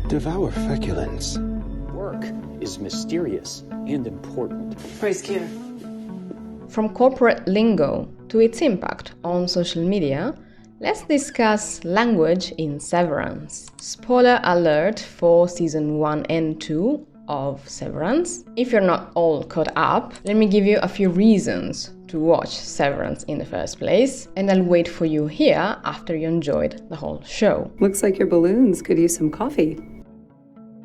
devour feculence. Work is mysterious and important. Praise Kier. From corporate lingo to its impact on social media, let's discuss Language in Severance. Spoiler alert for season 1 and 2 of Severance. If you're not all caught up, let me give you a few reasons to watch Severance in the first place, and I'll wait for you here after you enjoyed the whole show. Looks like your balloons could use some coffee.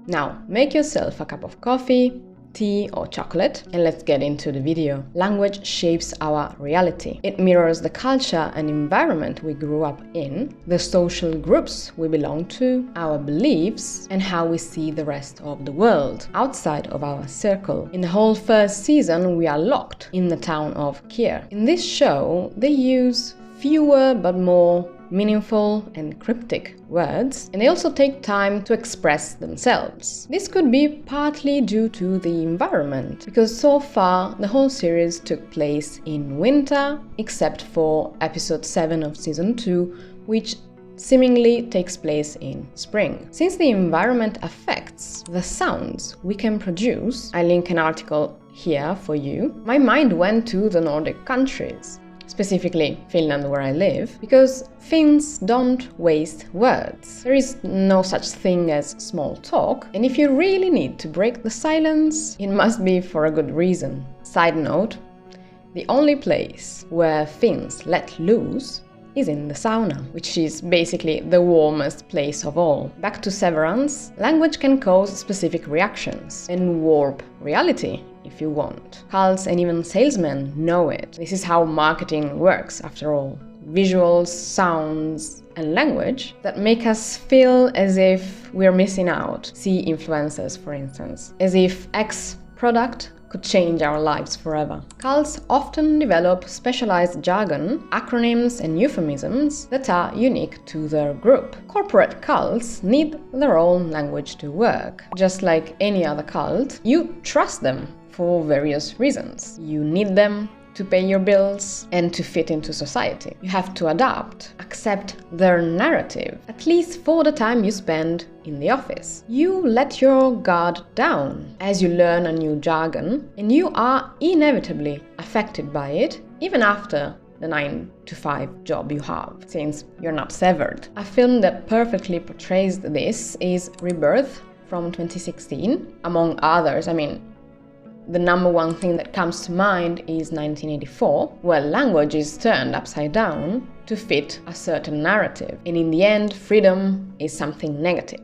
Now, make yourself a cup of coffee, tea or chocolate, and let's get into the video. Language shapes our reality. It mirrors the culture and environment we grew up in, the social groups we belong to, our beliefs, and how we see the rest of the world outside of our circle. In the whole first season, we are locked in the town of Kier. In this show, they use fewer but more meaningful and cryptic words, and they also take time to express themselves. This could be partly due to the environment, because so far the whole series took place in winter, except for episode 7 of season 2, which seemingly takes place in spring. Since the environment affects the sounds we can produce, I link an article here for you, my mind went to the Nordic countries. Specifically Finland, where I live, because Finns don't waste words. There is no such thing as small talk, and if you really need to break the silence, it must be for a good reason. Side note, the only place where Finns let loose is in the sauna, which is basically the warmest place of all. Back to Severance, language can cause specific reactions and warp reality if you want. Cults and even salesmen know it. This is how marketing works, after all. Visuals, sounds, and language that make us feel as if we're missing out. See influencers, for instance. As if X product could change our lives forever. Cults often develop specialized jargon, acronyms, and euphemisms that are unique to their group. Corporate cults need their own language to work. Just like any other cult, you trust them for various reasons. You need them to pay your bills and to fit into society. You have to adapt, accept their narrative, at least for the time you spend in the office. You let your guard down as you learn a new jargon, and you are inevitably affected by it, even after the 9-to-5 job you have, since you're not severed. A film that perfectly portrays this is Rebirth from 2016, among others. The number one thing that comes to mind is 1984, where language is turned upside down to fit a certain narrative, and in the end, freedom is something negative.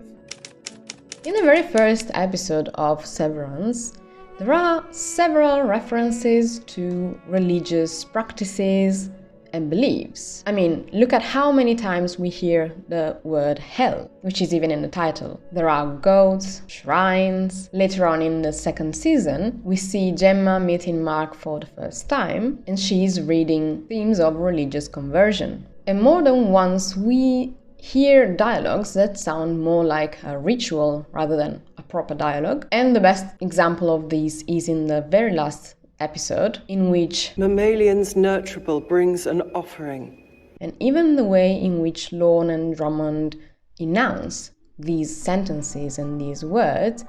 In the very first episode of Severance, there are several references to religious practices and beliefs. Look at how many times we hear the word hell, which is even in the title. There are goats, shrines. Later on in the second season, we see Gemma meeting Marc for the first time, and she's reading themes of religious conversion. And more than once, we hear dialogues that sound more like a ritual rather than a proper dialogue. And the best example of this is in the very last episode, in which Mammalian's nurturable brings an offering. And even the way in which Lorne and Drummond enunciate these sentences and these words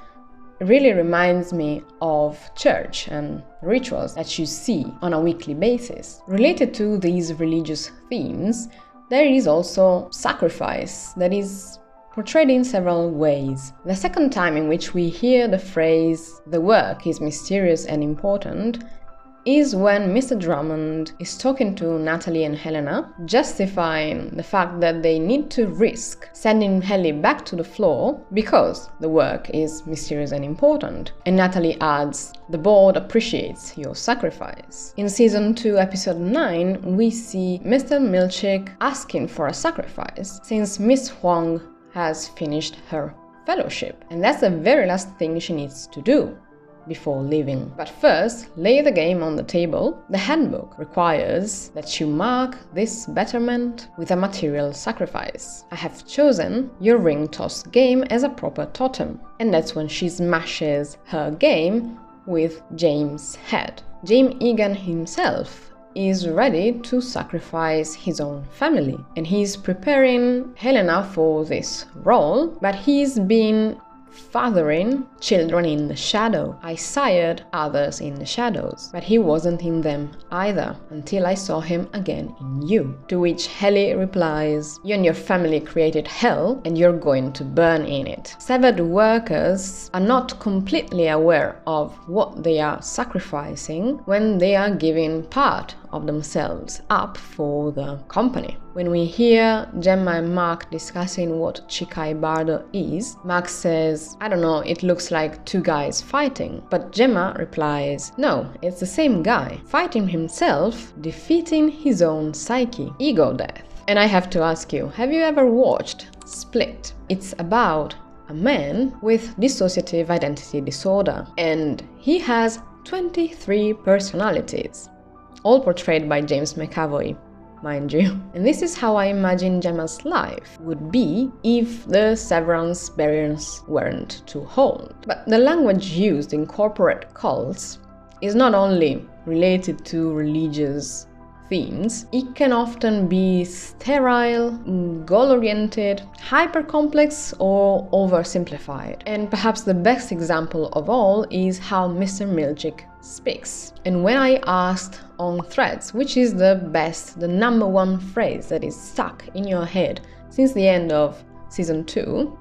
really reminds me of church and rituals that you see on a weekly basis. Related to these religious themes, there is also sacrifice that is portrayed in several ways. The second time in which we hear the phrase, "the work is mysterious and important," is when Mr. Drummond is talking to Natalie and Helena, justifying the fact that they need to risk sending Helly back to the floor because the work is mysterious and important. And Natalie adds, "The board appreciates your sacrifice." In season 2, episode 9, we see Mr. Milchick asking for a sacrifice, since Miss Huang has finished her fellowship, and that's the very last thing she needs to do before leaving. But first, lay the game on the table. The handbook requires that you mark this betterment with a material sacrifice. I have chosen your ring toss game as a proper totem, and that's when she smashes her game with James' head. James Eagan himself is ready to sacrifice his own family. And he's preparing Helena for this role, but he's been fathering children in the shadow. I sired others in the shadows, but he wasn't in them either until I saw him again in you. To which Heli replies, you and your family created hell and you're going to burn in it. Severed workers are not completely aware of what they are sacrificing when they are giving part of themselves up for the company. When we hear Gemma and Marc discussing what Chikai Bardo is, Marc says, I don't know, it looks like two guys fighting. But Gemma replies, no, it's the same guy, fighting himself, defeating his own psyche, ego death. And I have to ask you, have you ever watched Split? It's about a man with dissociative identity disorder, and he has 23 personalities, all portrayed by James McAvoy, mind you. And this is how I imagine Gemma's life would be if the severance barriers weren't to hold. But the language used in corporate cults is not only related to religious themes, it can often be sterile, goal-oriented, hyper-complex, or oversimplified. And perhaps the best example of all is how Mr. Milchick speaks. And when I asked on Threads which is the number one phrase that is stuck in your head since the end of season 2,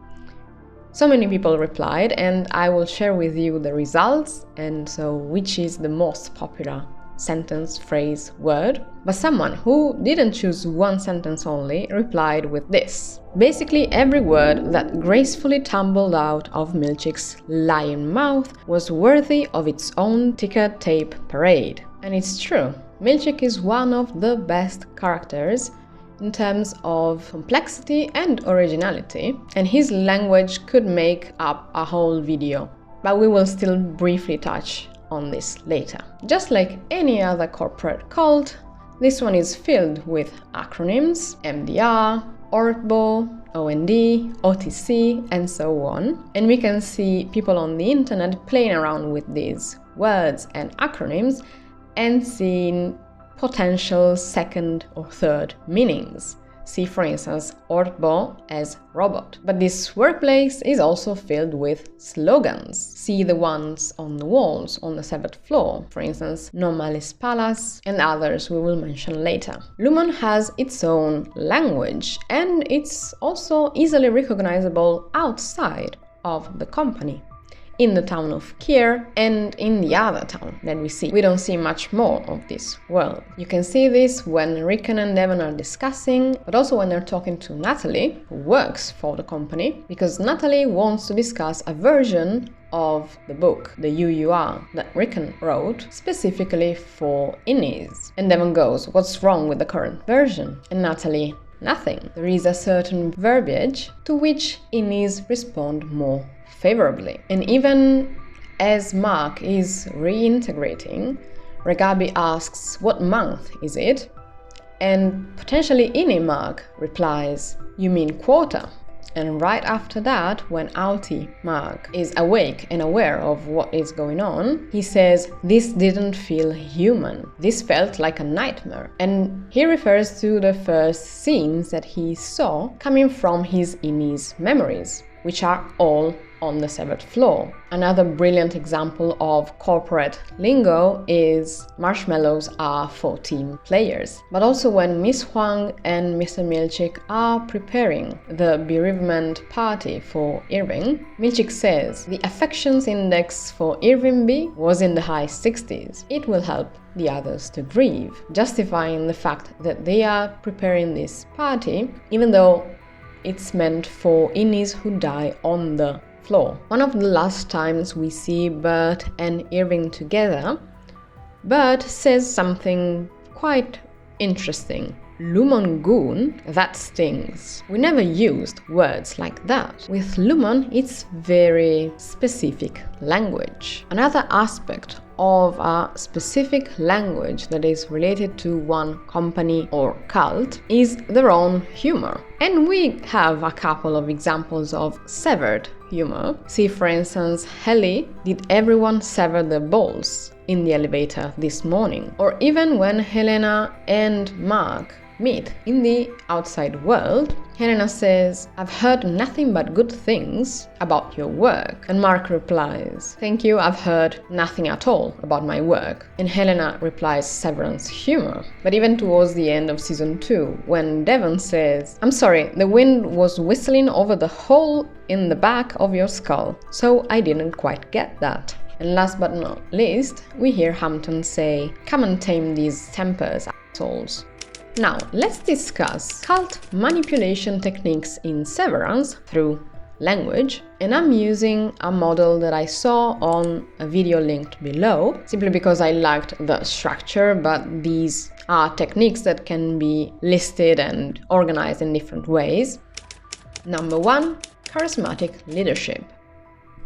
so many people replied, and I will share with you the results and so which is the most popular sentence, phrase, word. But someone who didn't choose one sentence only replied with this. Basically every word that gracefully tumbled out of Milchick's lion mouth was worthy of its own ticker tape parade. And it's true, Milchick is one of the best characters in terms of complexity and originality, and his language could make up a whole video, but we will still briefly touch on this later. Just like any other corporate cult, this one is filled with acronyms, MDR, ORTBO, OND, OTC, and so on. And we can see people on the internet playing around with these words and acronyms and seeing potential second or third meanings. See, for instance, ORTBO as robot. But this workplace is also filled with slogans. See the ones on the walls on the severed floor, for instance, No Malice Palace, and others we will mention later. Lumon has its own language, and it's also easily recognizable outside of the company. In the town of Kier and in the other town that we see. We don't see much more of this world. You can see this when Rickon and Devon are discussing, but also when they're talking to Natalie, who works for the company, because Natalie wants to discuss a version of the book, the UUR, that Rickon wrote specifically for Innis. And Devon goes, what's wrong with the current version? And Natalie, nothing. There is a certain verbiage to which Innis respond more favorably. And even as Marc is reintegrating, Regabi asks, what month is it? And potentially Inni Marc replies, you mean quarter? And right after that, when Auti Marc is awake and aware of what is going on, he says, this didn't feel human. This felt like a nightmare. And he refers to the first scenes that he saw coming from his Innis memories, which are all on the severed floor. Another brilliant example of corporate lingo is marshmallows are for team players. But also when Miss Huang and Mr. Milchick are preparing the bereavement party for Irving, Milchick says the affections index for Irving B was in the high 60s. It will help the others to grieve, justifying the fact that they are preparing this party, even though it's meant for Innis who die on the floor. One of the last times we see Bert and Irving together, Bert says something quite interesting. Lumon Goon, that stings. We never used words like that. With Lumon, it's very specific language. Another aspect of a specific language that is related to one company or cult is their own humor. And we have a couple of examples of severed humor. See, for instance, Heli, did everyone sever their balls? in the elevator this morning. Or even when Helena and Marc meet in the outside world, Helena says, "I've heard nothing but good things about your work." And Marc replies, "Thank you, I've heard nothing at all about my work." And Helena replies, "Severance humor." But even towards the end of season 2, when Devon says, "I'm sorry, the wind was whistling over the hole in the back of your skull, so I didn't quite get that." And last but not least, we hear Hampton say, "Come and tame these tempers, assholes." Now, let's discuss cult manipulation techniques in Severance through language, and I'm using a model that I saw on a video linked below, simply because I liked the structure, but these are techniques that can be listed and organized in different ways. Number 1, charismatic leadership.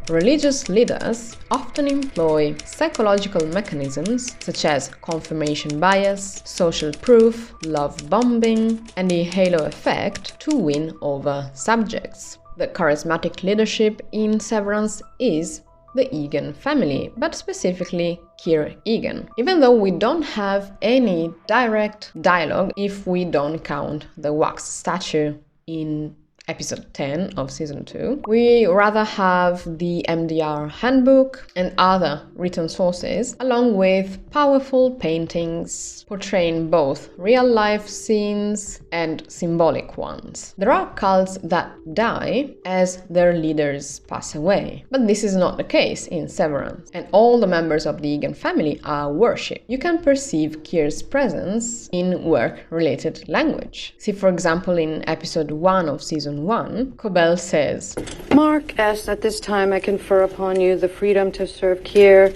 Religious leaders often employ psychological mechanisms such as confirmation bias, social proof, love bombing, and the halo effect to win over subjects. The charismatic leadership in Severance is the Eagan family, but specifically Kier Eagan, even though we don't have any direct dialogue if we don't count the wax statue in episode 10 of season 2. We rather have the MDR handbook and other written sources, along with powerful paintings portraying both real-life scenes and symbolic ones. There are cults that die as their leaders pass away, but this is not the case in Severance, and all the members of the Eagan family are worshipped. You can perceive Kier's presence in work-related language. See, for example, in episode 1 of season 1, Cobell says, Marc asks, "At this time I confer upon you the freedom to serve Kier."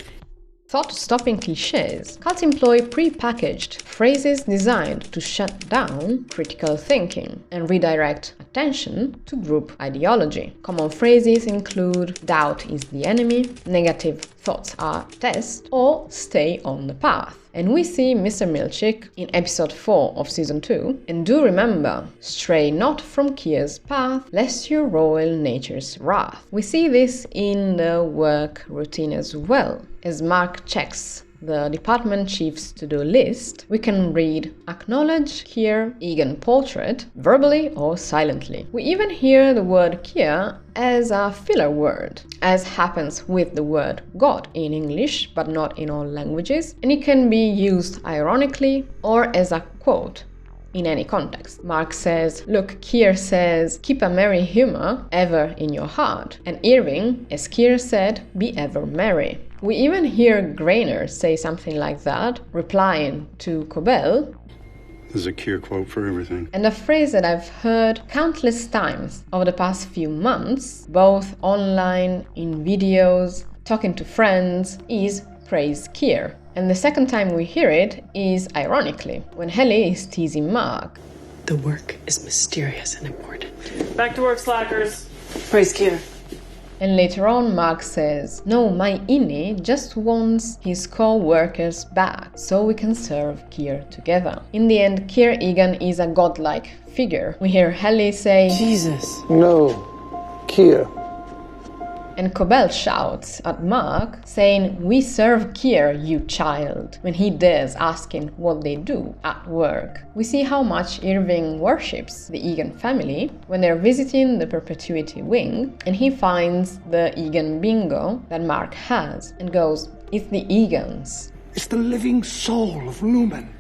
Thought-stopping cliches. Cults employ pre-packaged phrases designed to shut down critical thinking and redirect attention to group ideology. Common phrases include "doubt is the enemy," "negative thoughts are tests," or "stay on the path." And we see Mr. Milchick in episode 4 of season 2, and do remember, "Stray not from Kier's path, lest your royal nature's wrath." We see this in the work routine as well. As Marc checks the department chief's to-do list, we can read, "Acknowledge Kier Eagan portrait," verbally or silently. We even hear the word Kier as a filler word, as happens with the word God in English, but not in all languages, and it can be used ironically or as a quote in any context. Marc says, "Look, Kier says, keep a merry humor ever in your heart," and Irving, as Kier said, "be ever merry." We even hear Grainer say something like that, replying to Cobell, "There's a Kier quote for everything." And a phrase that I've heard countless times over the past few months, both online, in videos, talking to friends, is "praise Kier." And the second time we hear it is ironically, when Helly is teasing Marc. "The work is mysterious and important." "Back to work, slackers." Praise Kier. And later on, Marc says, "No, my Innie just wants his co-workers back so we can serve Kier together." In the end, Kier Eagan is a godlike figure. We hear Helly say, Jesus. "No, Kier." And Cobell shouts at Marc, saying, "We serve Kier, you child," when he dares asking what they do at work. We see how much Irving worships the Eagan family when they're visiting the Perpetuity Wing, and he finds the Eagan bingo that Marc has and goes, "It's the Eagans." It's the living soul of Lumen,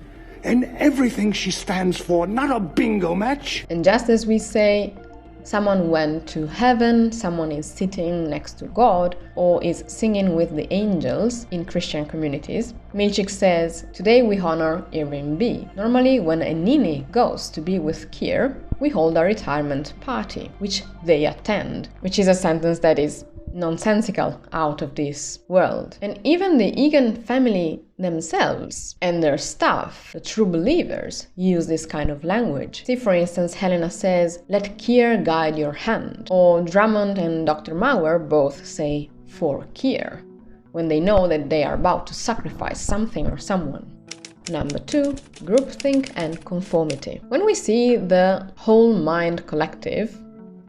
and everything she stands for, not a bingo match. And just as we say, someone went to heaven, someone is sitting next to God, or is singing with the angels in Christian communities, Milchick says, "Today we honor Irving B. Normally, when a Nini goes to be with Kier, we hold a retirement party, which they attend," which is a sentence that is nonsensical, out of this world. And even the Eagan family themselves and their staff, the true believers, use this kind of language. See, for instance, Helena says, "Let Kier guide your hand," or Drummond and Dr. Mauer both say, "For Kier," when they know that they are about to sacrifice something or someone. Number 2, groupthink and conformity. When we see the whole mind collective,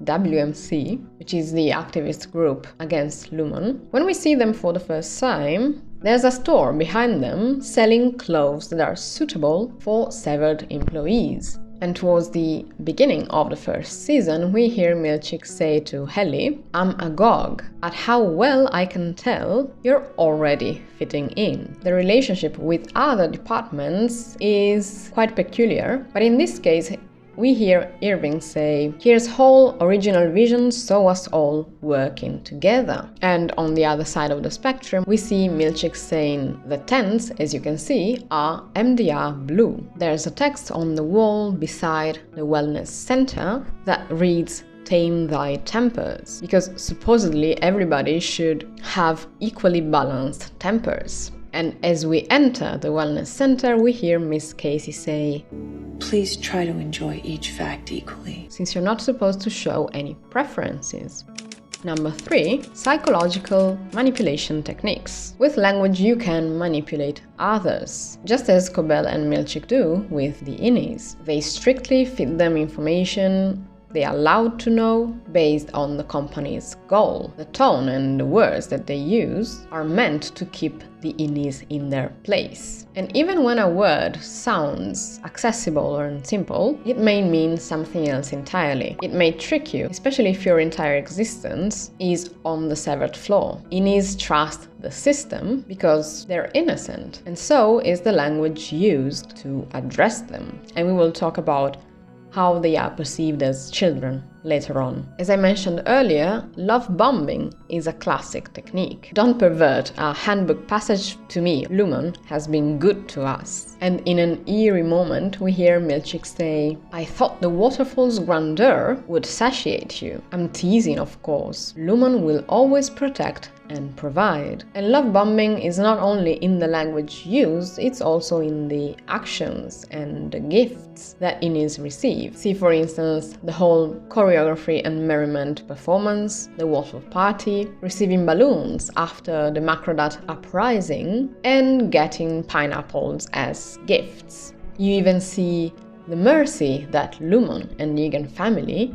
WMC, which is the activist group against Lumon, when we see them for the first time, there's a store behind them selling clothes that are suitable for severed employees. And towards the beginning of the first season, we hear Milchick say to Helly, "I'm agog at how well I can tell you're already fitting in." The relationship with other departments is quite peculiar, but in this case, we hear Irving say, "Kier's whole original vision saw us all working together." And on the other side of the spectrum, we see Milchick saying, "The tents, as you can see, are MDR blue." There's a text on the wall beside the wellness center that reads, "Tame thy tempers," because supposedly everybody should have equally balanced tempers. And as we enter the wellness center, we hear Miss Casey say, Please try to enjoy each fact equally. Since you're not supposed to show any preferences. Number 3, psychological manipulation techniques. With language you can manipulate others, just as Cobell and Milchick do with the innies. They strictly feed them information they are allowed to know based on the company's goal. The tone and the words that they use are meant to keep the innies in their place. And even when a word sounds accessible or simple, it may mean something else entirely. It may trick you, especially if your entire existence is on the severed floor. Innies trust the system because they're innocent, and so is the language used to address them. And we will talk about how they are perceived as children later on. As I mentioned earlier, love bombing is a classic technique. Don't pervert a handbook passage to me. Lumon has been good to us. And in an eerie moment, we hear Milchick say, "I thought the waterfall's grandeur would satiate you." I'm teasing, of course. Lumon will always protect and provide. And love bombing is not only in the language used, it's also in the actions and the gifts that innies receive. See, for instance, the whole choreography and merriment performance, the waffle party, receiving balloons after the Macrodat uprising, and getting pineapples as gifts. You even see the mercy that Lumon and the Eagan family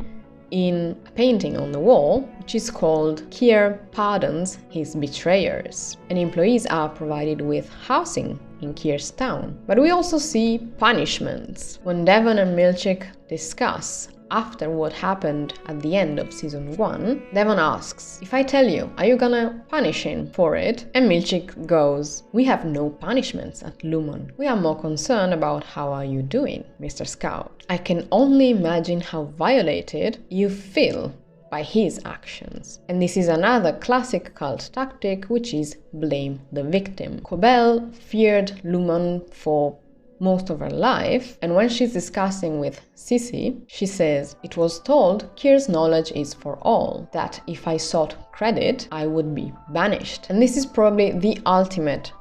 in a painting on the wall, which is called Kier Pardons His Betrayers. And employees are provided with housing in Kier's town. But we also see punishments. When Devon and Milchick discuss after what happened at the end of season 1, Devon asks, "If I tell you, are you gonna punish him for it?" And Milchick goes, "We have no punishments at Lumon. We are more concerned about how are you doing, Mr. Scout. I can only imagine how violated you feel by his actions." And this is another classic cult tactic, which is blame the victim. Cobell feared Lumon for most of her life, and when she's discussing with Sissy, she says, "It was told Kier's knowledge is for all, that if I sought credit, I would be banished." And this is probably the ultimate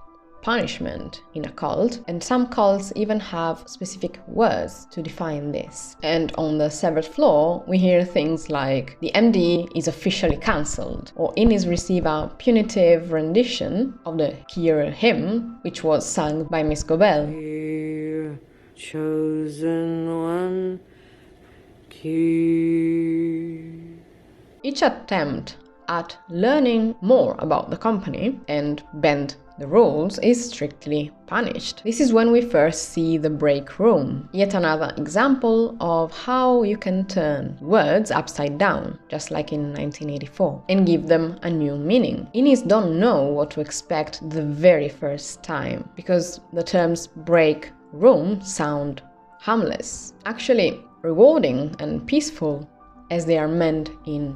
punishment in a cult, and some cults even have specific words to define this. And on the severed floor, we hear things like, "The MD is officially cancelled," or innies receive a punitive rendition of the Kier hymn, which was sung by Miss Cobell. Kier, chosen one, Kier. Each attempt at learning more about the company and bend the rules is strictly punished. This is when we first see the break room, yet another example of how you can turn words upside down, just like in 1984, and give them a new meaning. Innies don't know what to expect the very first time, because the terms break room sound harmless, actually rewarding and peaceful as they are meant in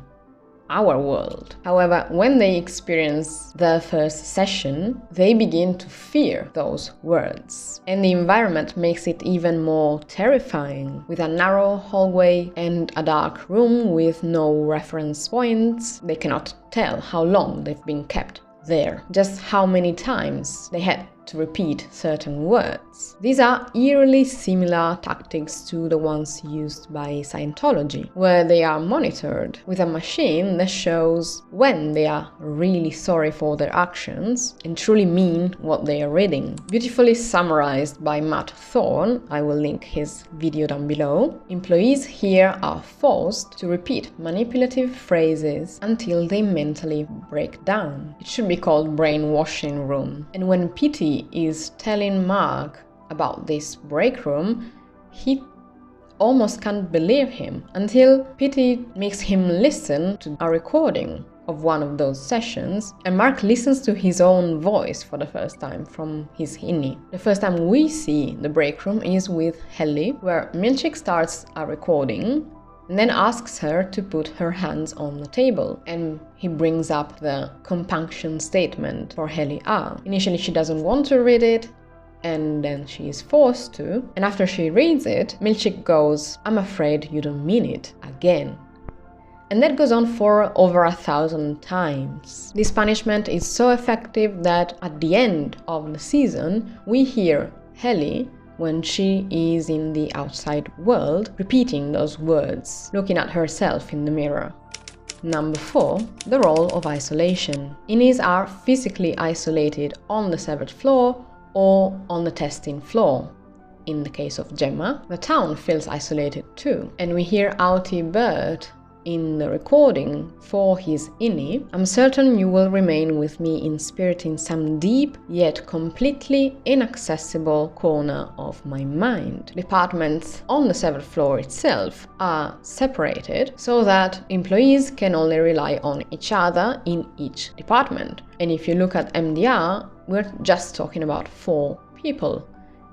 our world. However, when they experience their first session, they begin to fear those words. And the environment makes it even more terrifying, with a narrow hallway and a dark room with no reference points. They cannot tell how long they've been kept there, just how many times they had to repeat certain words. These are eerily similar tactics to the ones used by Scientology, where they are monitored with a machine that shows when they are really sorry for their actions and truly mean what they are reading. Beautifully summarized by Matt Thorne, I will link his video down below. Employees here are forced to repeat manipulative phrases until they mentally break down. It should be called brainwashing room. And when Petey is telling Marc about this break room, he almost can't believe him until Petey makes him listen to a recording of one of those sessions, and Marc listens to his own voice for the first time from his innie. The first time we see the break room is with Helly, where Milchick starts a recording and then asks her to put her hands on the table, and he brings up the compunction statement for Helly R. Initially she doesn't want to read it, and then she is forced to, and after she reads it, Milchick goes, "I'm afraid you don't mean it," again. And that goes on for over 1,000 times. This punishment is so effective that at the end of the season, we hear Helly, when she is in the outside world, repeating those words, looking at herself in the mirror. Number 4, the role of isolation. Innies are physically isolated on the severed floor or on the testing floor. In the case of Gemma, the town feels isolated too. And we hear Outie Bert in the recording for his innie, "I'm certain you will remain with me in spirit in some deep yet completely inaccessible corner of my mind." Departments on the severed floor itself are separated so that employees can only rely on each other in each department. And if you look at MDR, we're just talking about 4 people,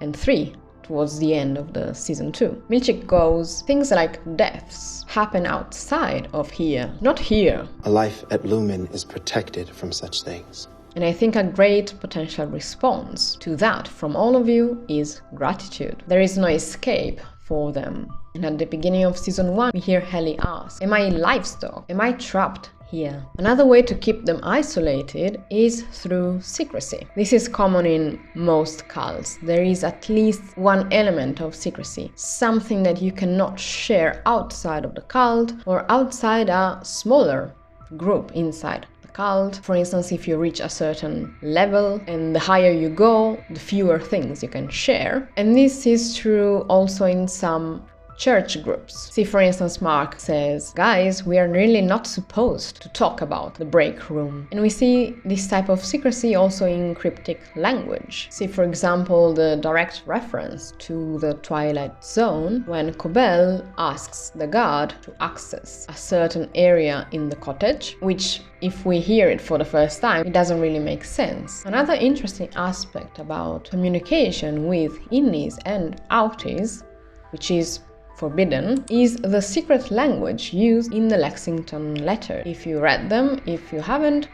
and 3 towards the end of the season 2. Milchick goes, "Things like deaths happen outside of here, not here." A life at Lumen is protected from such things. And I think a great potential response to that from all of you is gratitude. There is no escape for them. And at the beginning of season 1, we hear Helly ask, "Am I livestock? Am I trapped here?" Another way to keep them isolated is through secrecy. This is common in most cults. There is at least one element of secrecy, something that you cannot share outside of the cult or outside a smaller group inside the cult. For instance, if you reach a certain level and the higher you go, the fewer things you can share. And this is true also in some church groups. See, for instance, Marc says, "Guys, we are really not supposed to talk about the break room." And we see this type of secrecy also in cryptic language. See, for example, the direct reference to the Twilight Zone when Cobell asks the guard to access a certain area in the cottage, which, if we hear it for the first time, it doesn't really make sense. Another interesting aspect about communication with innies and outies, which is forbidden, is the secret language used in the Lexington letter. If you read them, if you haven't,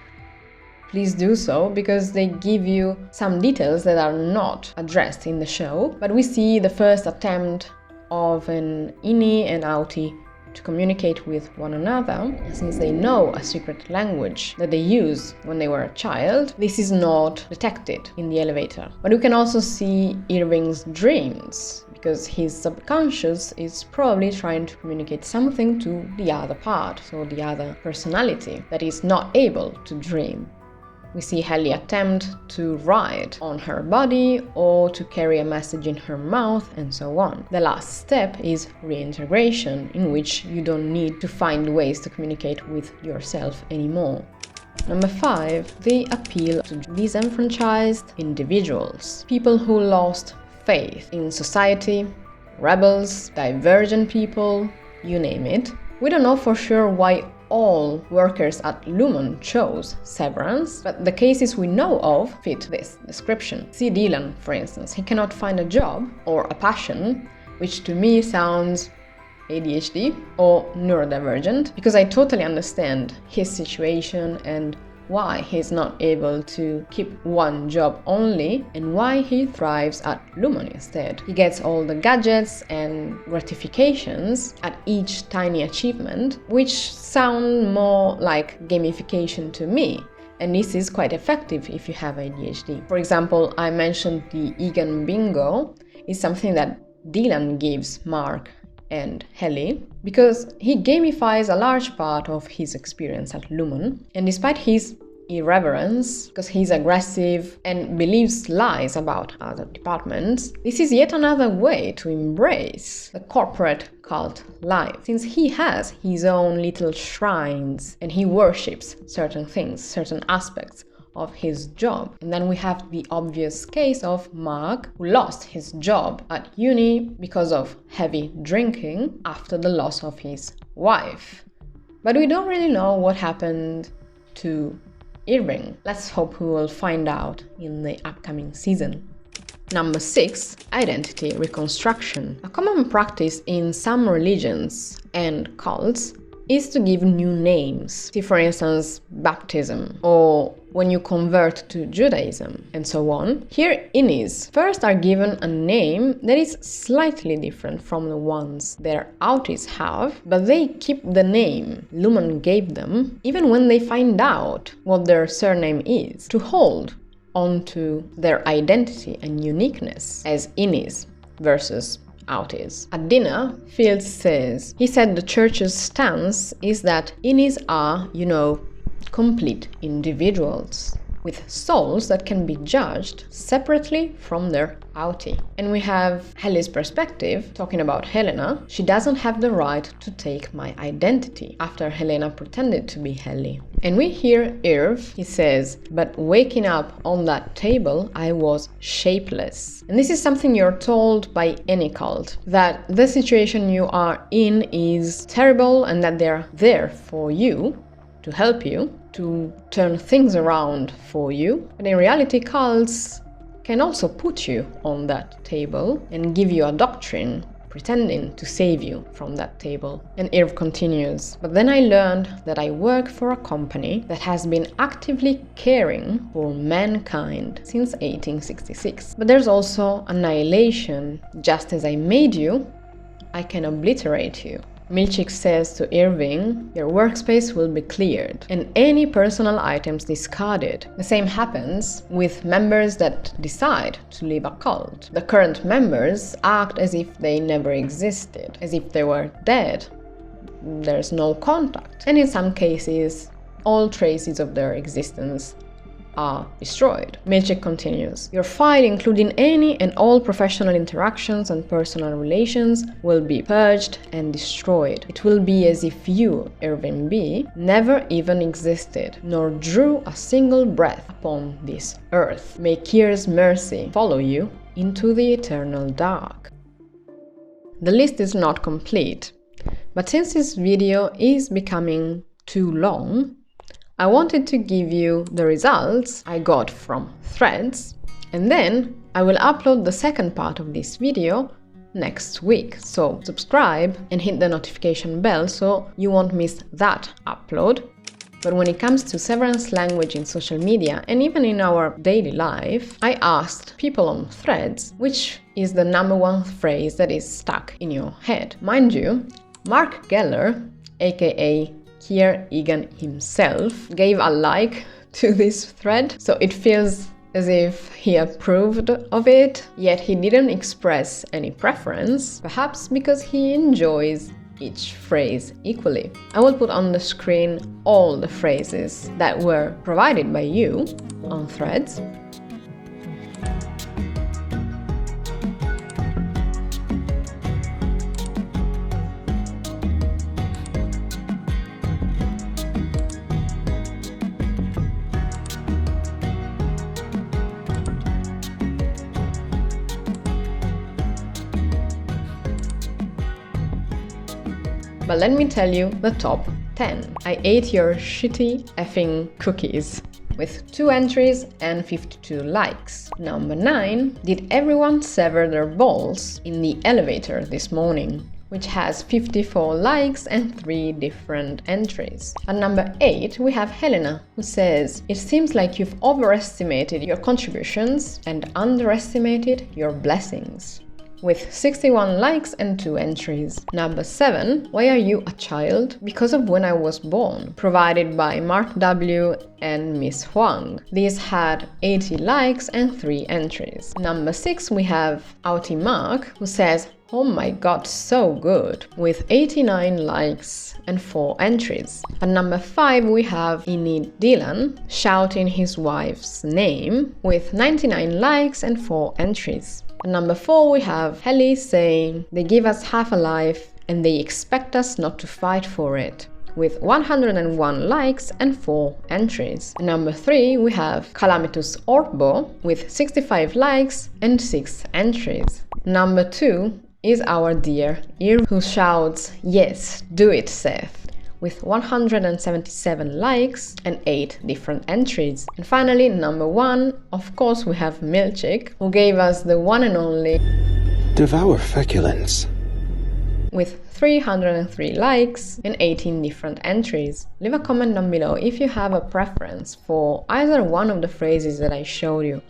please do so, because they give you some details that are not addressed in the show. But we see the first attempt of an innie and outie to communicate with one another, since they know a secret language that they used when they were a child. This is not detected in the elevator. But we can also see Irving's dreams, because his subconscious is probably trying to communicate something to the other part, so the other personality that is not able to dream. We see Helly attempt to write on her body or to carry a message in her mouth, and so on. The last step is reintegration, in which you don't need to find ways to communicate with yourself anymore. Number 5, the appeal to disenfranchised individuals. People who lost faith in society, rebels, divergent people, you name it. We don't know for sure why all workers at Lumen chose Severance, but the cases we know of fit this description. See Dylan, for instance. He cannot find a job or a passion, which to me sounds ADHD or neurodivergent, because I totally understand his situation and why he's not able to keep one job only, and why he thrives at Lumen instead. He gets all the gadgets and gratifications at each tiny achievement, which sound more like gamification to me, And this is quite effective if you have ADHD. For example, I mentioned the Eagan bingo is something that Dylan gives Marc and Helly because he gamifies a large part of his experience at Lumen. And despite his irreverence, because he's aggressive and believes lies about other departments, this is yet another way to embrace the corporate cult life, since he has his own little shrines and he worships certain things, certain aspects of his job. And then we have the obvious case of Marc, who lost his job at uni because of heavy drinking after the loss of his wife. But we don't really know what happened to Irving. Let's hope we will find out in the upcoming season. Number 6, identity reconstruction. A common practice in some religions and cults is to give new names. See, for instance, baptism, or when you convert to Judaism, and so on. Here, innies first are given a name that is slightly different from the ones their outies have, but they keep the name Lumen gave them, even when they find out what their surname is, to hold onto their identity and uniqueness as innies versus outies. At dinner, Fields says, he said the church's stance is that innies are, complete individuals with souls that can be judged separately from their outie. And we have Helly's perspective, talking about Helena. She doesn't have the right to take my identity after Helena pretended to be Helly. And we hear Irv, he says, but waking up on that table, I was shapeless. And this is something you're told by any cult, that the situation you are in is terrible and that they're there for you, to help you, to turn things around for you. But in reality, cults can also put you on that table and give you a doctrine pretending to save you from that table. And Irv continues, but then I learned that I work for a company that has been actively caring for mankind since 1866. But there's also annihilation. Just as I made you, I can obliterate you. Milchick says to Irving, your workspace will be cleared and any personal items discarded. The same happens with members that decide to leave a cult. The current members act as if they never existed, as if they were dead. There's no contact. And in some cases, all traces of their existence are destroyed. Milchick continues, your file, including any and all professional interactions and personal relations, will be purged and destroyed. It will be as if you, Irving B., never even existed, nor drew a single breath upon this earth. May Kier's mercy follow you into the eternal dark. The list is not complete, but since this video is becoming too long, I wanted to give you the results I got from Threads, and then I will upload the second part of this video next week. So subscribe and hit the notification bell so you won't miss that upload. But when it comes to severance language in social media and even in our daily life, I asked people on Threads which is the #1 phrase that is stuck in your head. Mind you, Marc Geller, aka Kier Eagan himself, gave a like to this thread, so it feels as if he approved of it, yet he didn't express any preference, perhaps because he enjoys each phrase equally. I will put on the screen all the phrases that were provided by you on Threads. But let me tell you the top 10. I ate your shitty effing cookies, with 2 entries and 52 likes. Number 9, did everyone sever their balls in the elevator this morning? Which has 54 likes and 3 different entries. At number 8, we have Helena, who says, it seems like you've overestimated your contributions and underestimated your blessings. with 61 likes and 2 entries. Number 7, Why Are You a Child? Because of When I Was Born, provided by Mark W. and Miss Huang. These had 80 likes and 3 entries. Number 6, we have Outie Mark, who says, Oh my god, so good, with 89 likes and 4 entries. At number 5, we have Enid Dylan shouting his wife's name with 99 likes and 4 entries. At number 4, we have Helly saying, They give us half a life and they expect us not to fight for it, with 101 likes and 4 entries. At number 3, we have Calamitous Orbo with 65 likes and 6 entries. Number 2 is our dear Ear, who shouts, Yes, do it, Seth, with 177 likes and 8 different entries. And finally, number 1, of course, we have Milchik, who gave us the one and only Devour Feculence, with 303 likes and 18 different entries. Leave a comment down below if you have a preference for either one of the phrases that I showed you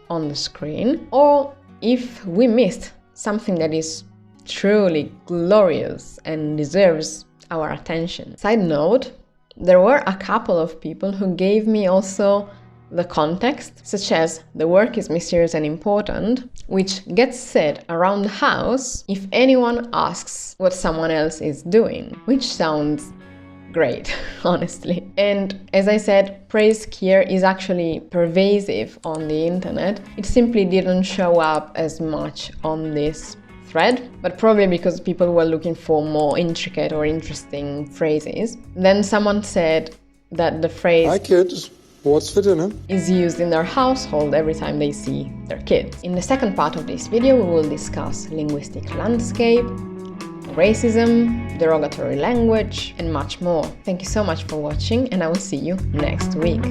on the screen, or if we missed something that is truly glorious and deserves our attention. Side note, there were a couple of people who gave me also the context, such as the work is mysterious and important, which gets said around the house if anyone asks what someone else is doing, which sounds great, honestly. And as I said, praise Kier is actually pervasive on the internet. It simply didn't show up as much on this thread, but probably because people were looking for more intricate or interesting phrases. Then someone said that the phrase Hi kids, what's for dinner? is used in their household every time they see their kids. In the second part of this video, we will discuss linguistic landscape, racism, derogatory language, and much more. Thank you so much for watching, and I will see you next week.